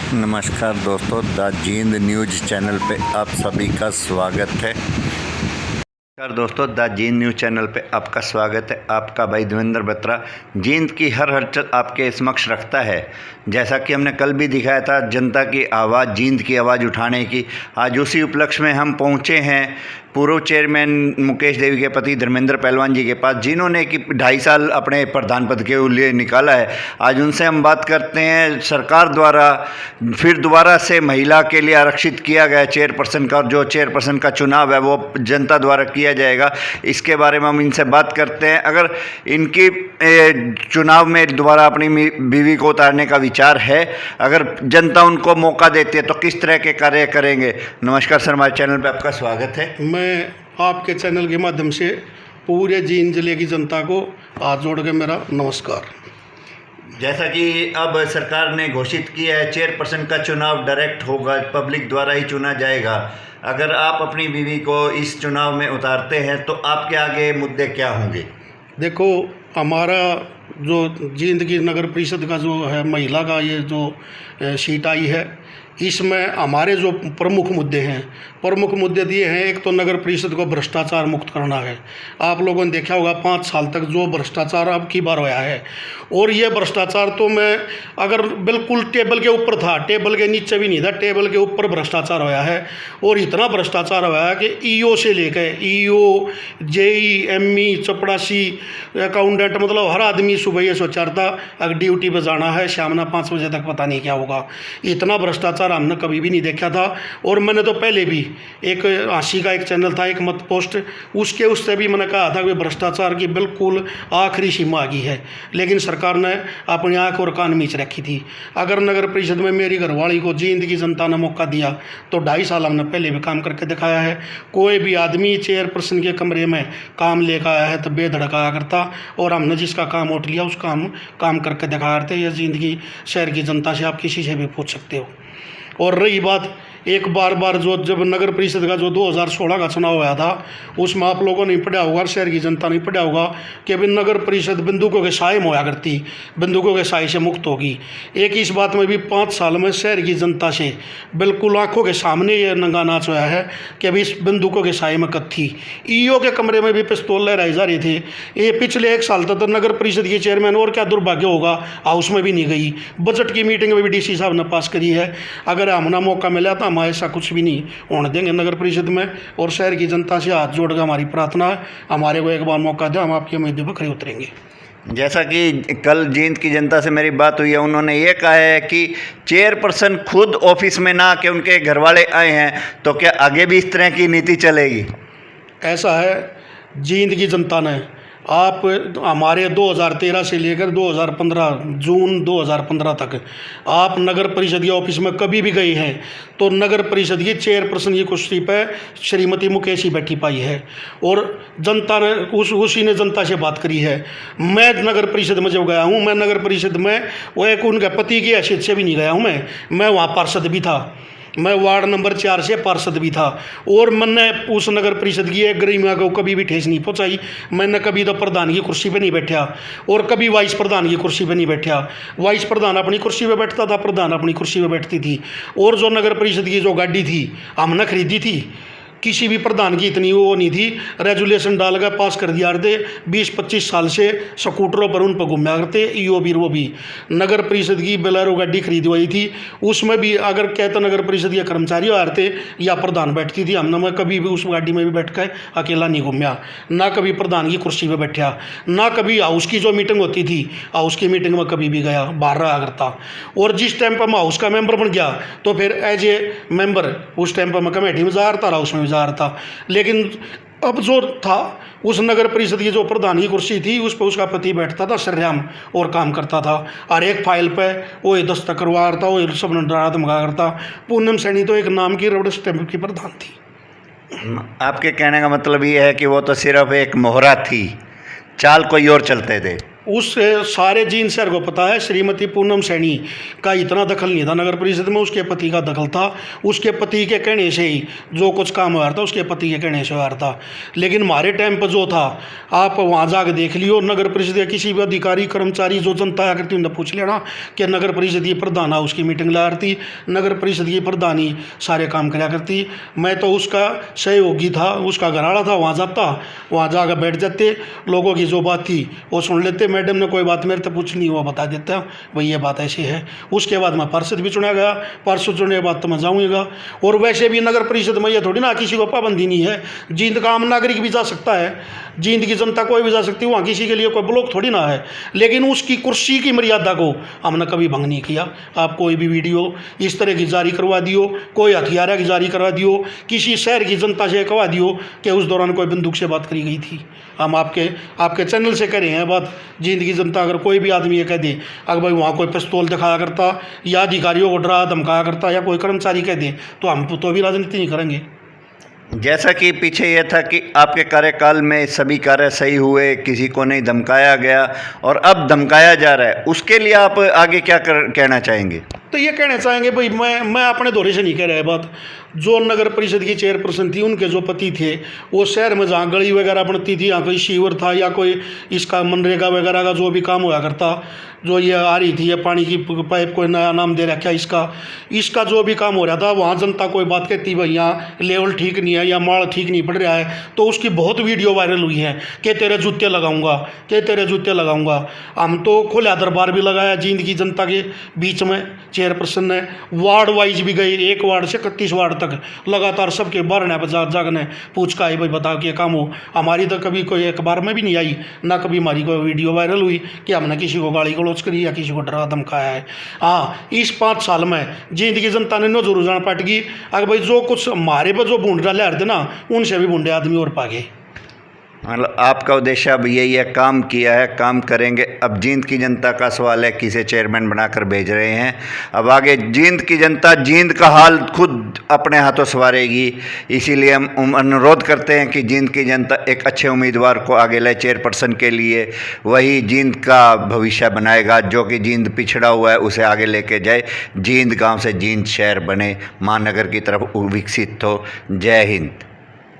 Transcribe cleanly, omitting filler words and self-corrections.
नमस्कार दोस्तों, the Jind news channel पे आप सभी का स्वागत है। नमस्कार दोस्तों, द जींद न्यूज़ चैनल पे आपका स्वागत है। आपका भाई देवेंद्र बत्रा जींद की हर हलचल आपके समक्ष रखता है। जैसा कि हमने कल भी दिखाया था जनता की आवाज़, जींद की आवाज़ उठाने की, आज उसी उपलक्ष्य में हम पहुंचे हैं पूर्व चेयरमैन मुकेश देवी के पति धर्मेंद्र पहलवान जी के पास, जिन्होंने कि 2.5 साल अपने प्रधान पद के लिए निकाला है। आज उनसे हम बात करते हैं। सरकार द्वारा फिर दोबारा से महिला के लिए आरक्षित किया गया चेयरपर्सन का, और जो चेयरपर्सन का चुनाव है वो जनता द्वारा किया जाएगा। इसके बारे में हम इनसे बात करते हैं। अगर इनकी चुनाव में दोबारा अपनी बीवी को उतारने का विचार है, अगर जनता उनको मौका देती है, तो किस तरह के कार्य करेंगे। नमस्कार सर, हमारे चैनल पर आपका स्वागत है। मैं आपके चैनल के माध्यम से पूरे जींद जिले की जनता को हाथ जोड़ के मेरा नमस्कार। जैसा कि अब सरकार ने घोषित किया है, चेयरपर्सन का चुनाव डायरेक्ट होगा, पब्लिक द्वारा ही चुना जाएगा। अगर आप अपनी बीवी को इस चुनाव में उतारते हैं तो आपके आगे मुद्दे क्या होंगे। देखो, हमारा जो जींद की नगर परिषद का जो है महिला का ये जो सीट आई है, इसमें हमारे जो प्रमुख मुद्दे ये हैं। एक तो नगर परिषद को भ्रष्टाचार मुक्त करना है। आप लोगों ने देखा होगा 5 साल तक जो भ्रष्टाचार अब की बार होया है, और ये भ्रष्टाचार तो मैं अगर बिल्कुल टेबल के ऊपर था, टेबल के नीचे भी नहीं था, टेबल के ऊपर भ्रष्टाचार होया है। और इतना भ्रष्टाचार होया है कि ईओ से लेकर ईओ, जेई, एमई, चपड़ासी, अकाउंटेंट, मतलब हर आदमी सुबह ये सोचता अगर ड्यूटी पर जाना है, शाम 5 बजे तक पता नहीं क्या होगा। इतना भ्रष्टाचार हमने कभी भी नहीं देखा था। और मैंने तो पहले भी एक आशी का एक चैनल था, एक मत पोस्ट, उससे भी मैंने कहा था कि भ्रष्टाचार की बिल्कुल आखिरी सीमा आ गई है। लेकिन सरकार ने अपनी आंख और कान मीच रखी थी। अगर नगर परिषद में मेरी घरवाली को जींद की जनता ने मौका दिया तो 2.5 साल हमने पहले भी काम करके दिखाया है। कोई भी आदमी चेयरपर्सन के कमरे में काम लेकर आया है तो बेधड़क आया करता, और हमने जिसका काम उठ लिया उस काम करके दिखाया करते। ये जींद की शहर की जनता से आप किसी से भी पूछ सकते हो। और रही बात एक बार जो जब नगर परिषद का जो 2016 का चुनाव हुआ था, उसमें आप लोगों ने पढ़ा होगा, शहर की जनता ने पढ़ा होगा कि अभी नगर परिषद बंदूकों के साए में होया करती, बंदूकों के साए से मुक्त होगी। एक इस बात में भी 5 साल में शहर की जनता से बिल्कुल आंखों के सामने ये नंगा नाच हुआ है कि अभी इस बंदूकों के साए में कद थी। ईओ के कमरे में भी पिस्तौल लहराए जा रहे थे। ये पिछले 1 साल तक तो नगर परिषद की चेयरमैन, और क्या दुर्भाग्य होगा, हाउस में भी नहीं गई। बजट की मीटिंग में भी डीसी साहब ने पास करी है। अगर हमने मौका मिला तो हम ऐसा कुछ भी नहीं होने देंगे नगर परिषद में। और शहर की जनता से हाथ जोड़कर हमारी प्रार्थना है, हमारे को एक बार मौका दे, हम आपकी उम्मीदों पर खरे उतरेंगे। जैसा कि कल जींद की जनता से मेरी बात हुई है, उन्होंने ये कहा है कि चेयरपर्सन खुद ऑफिस में ना आके उनके घर वाले आए हैं, तो क्या आगे भी इस तरह की नीति चलेगी। ऐसा है, जींद की जनता ने आप हमारे 2013 से लेकर 2015 जून 2015 तक आप नगर परिषद के ऑफिस में कभी भी गए हैं तो नगर परिषद की चेयरपर्सन की कुर्सी पर श्रीमती मुकेश ही बैठी पाई है। और जनता ने उसी ने जनता से बात करी है। मैं नगर परिषद में जब गया हूँ, मैं नगर परिषद में वो एक उनके पति की हैसियत से भी नहीं गया हूँ। मैं वहाँ पार्षद भी था, मैं वार्ड नंबर 4 से पार्षद भी था। और मैंने उस नगर परिषद की एक गरिमा को कभी भी ठेस नहीं पहुंचाई। मैंने कभी तो प्रधान की कुर्सी पे नहीं बैठा, और कभी वाइस प्रधान की कुर्सी पे नहीं बैठा। वाइस प्रधान अपनी कुर्सी पे बैठता था, प्रधान अपनी कुर्सी पे बैठती थी। और जो नगर परिषद की जो गाड़ी थी हमने खरीदी थी, किसी भी प्रधान की इतनी वो नहीं थी। रेजुलेशन डाल कर पास कर दिया करते। 20-25 साल से स्कूटरों पर उन पर घूमया करते। ईओ भी वो भी नगर परिषद की बोलेरो गाड़ी खरीदवाई थी। उसमें भी अगर कहते नगर परिषद के कर्मचारी आते या प्रधान बैठती थी, हमने मैं कभी भी उस गाड़ी में भी बैठ कर अकेला नहीं घूमया, ना कभी प्रधान की कुर्सी पर बैठा, ना कभी हाउस की जो मीटिंग होती थी हाउस की मीटिंग में कभी भी गया, बाहर रहा करता। और जिस टाइम पर मैं हाउस का मेंबर बन गया तो फिर एज ए मेंबर उस टाइम पर मैं कमेटी में जा रहा था, हाउस में भी जा रहा था। लेकिन अब जो था उस नगर परिषद की जो प्रधान की कुर्सी थी उस पर उसका पति बैठता था सरेआम और काम करता था। और एक फाइल पे वो दस्तखत करवा रहा था, वो सब डरा धमका करता। पूनम सैनी तो एक नाम की रबड़ स्टैंप की प्रधान थी। आपके कहने का मतलब ये है कि वो तो सिर्फ एक मोहरा थी, चाल कोई और चलते थे। उस सारे जींद शहर को पता है श्रीमती पूनम सैनी का इतना दखल नहीं था नगर परिषद में, उसके पति का दखल था। उसके पति के कहने से ही जो कुछ काम हो रहा था उसके पति के कहने से हो रहा था। लेकिन हमारे टाइम पर जो था, आप वहाँ जाकर देख लियो, नगर परिषद या किसी भी अधिकारी कर्मचारी जो जनता आया करती उन्हें पूछ लेना कि नगर परिषद की प्रधान है, उसकी मीटिंग ला करती, नगर परिषद की प्रधान ही सारे काम कराया करती। मैं तो उसका सहयोगी था, उसका घराड़ा था, वहाँ जाता, वहाँ जाकर बैठ जाते, लोगों की जो बात थी वो सुन लेते। मैडम ने कोई बात मेरे से पूछनी वो बता देता, भाई ये बात ऐसी है। उसके बाद मैं पार्षद भी चुना गया, पार्षद चुनने के बाद तो मैं जाऊँगा। और वैसे भी नगर परिषद में ये थोड़ी ना किसी को पाबंदी नहीं है, जींद का आम नागरिक भी जा सकता है, जींद की जनता कोई भी जा सकती है, वहाँ किसी के लिए कोई ब्लॉक थोड़ी ना है। लेकिन उसकी कुर्सी की मर्यादा को हमने कभी भंग नहीं किया। आप कोई भी वीडियो इस तरह की जारी करवा दियो, कोई हथियारा की जारी करवा दियो, किसी शहर की जनता से कहवा दियो कि उस दौरान कोई बंदूक से बात करी गई थी, हम आपके चैनल से करें हैं बात। जींद की जनता अगर कोई भी आदमी ये कह दे अगर भाई वहाँ कोई पिस्तौल दिखाया करता या अधिकारियों को डरा धमकाया करता या कोई कर्मचारी कह दे तो हम तो भी राजनीति नहीं करेंगे। जैसा कि पीछे यह था कि आपके कार्यकाल में सभी कार्य सही हुए, किसी को नहीं धमकाया गया और अब धमकाया जा रहा है, उसके लिए आप आगे क्या कहना चाहेंगे? तो ये कहना चाहेंगे भाई, मैं अपने दौरे से नहीं कह रहा है बात। जो नगर परिषद की चेयरपर्सन थी, उनके जो पति थे, वो शहर में जहाँ गली वगैरह बनती थी, यहाँ कोई सीवर था या कोई इसका मनरेगा वगैरह का जो भी काम हुआ करता, जो ये आ रही थी ये पानी की पाइप कोई नया नाम दे रखा है इसका जो भी काम हो रहा था, वहाँ जनता कोई बात कहती भाई यहाँ लेवल ठीक नहीं है या माल ठीक नहीं पड़ रहा है, तो उसकी बहुत वीडियो वायरल हुई है कि तेरे जूते लगाऊंगा, कि तेरे जूते लगाऊंगा। हम तो खुला दरबार भी लगाया जींद की जनता के बीच में, चेयरपर्सन ने वार्ड वाइज भी गई, 1 वार्ड से 31 वार्ड तक लगातार सबके बारने पर जागने पूछ का आई भाई बताओ कि काम हो। हमारी तो कभी कोई अखबार में भी नहीं आई, ना कभी हमारी कोई वीडियो वायरल हुई कि हमने किसी को गाली गलौज करी या किसी को डरा धमकाया है। हाँ, इस 5 साल में जींद की जनता ने जरूर जान पाट की, अगर भाई जो कुछ हमारे पर जो बूंद डाले हरते ना, उनसे भी बूंदे आदमी और पागे। मतलब आपका उद्देश्य अब यही है, काम किया है, काम करेंगे। अब जींद की जनता का सवाल है किसे चेयरमैन बनाकर भेज रहे हैं। अब आगे जींद की जनता जींद का हाल खुद अपने हाथों संवारेगी। इसीलिए हम अनुरोध करते हैं कि जींद की जनता एक अच्छे उम्मीदवार को आगे लाए चेयरपर्सन के लिए, वही जींद का भविष्य बनाएगा। जो कि जींद पिछड़ा हुआ है उसे आगे लेके जाए, जींद गाँव से जींद शहर बने, महानगर की तरफ विकसित हो। जय हिंद।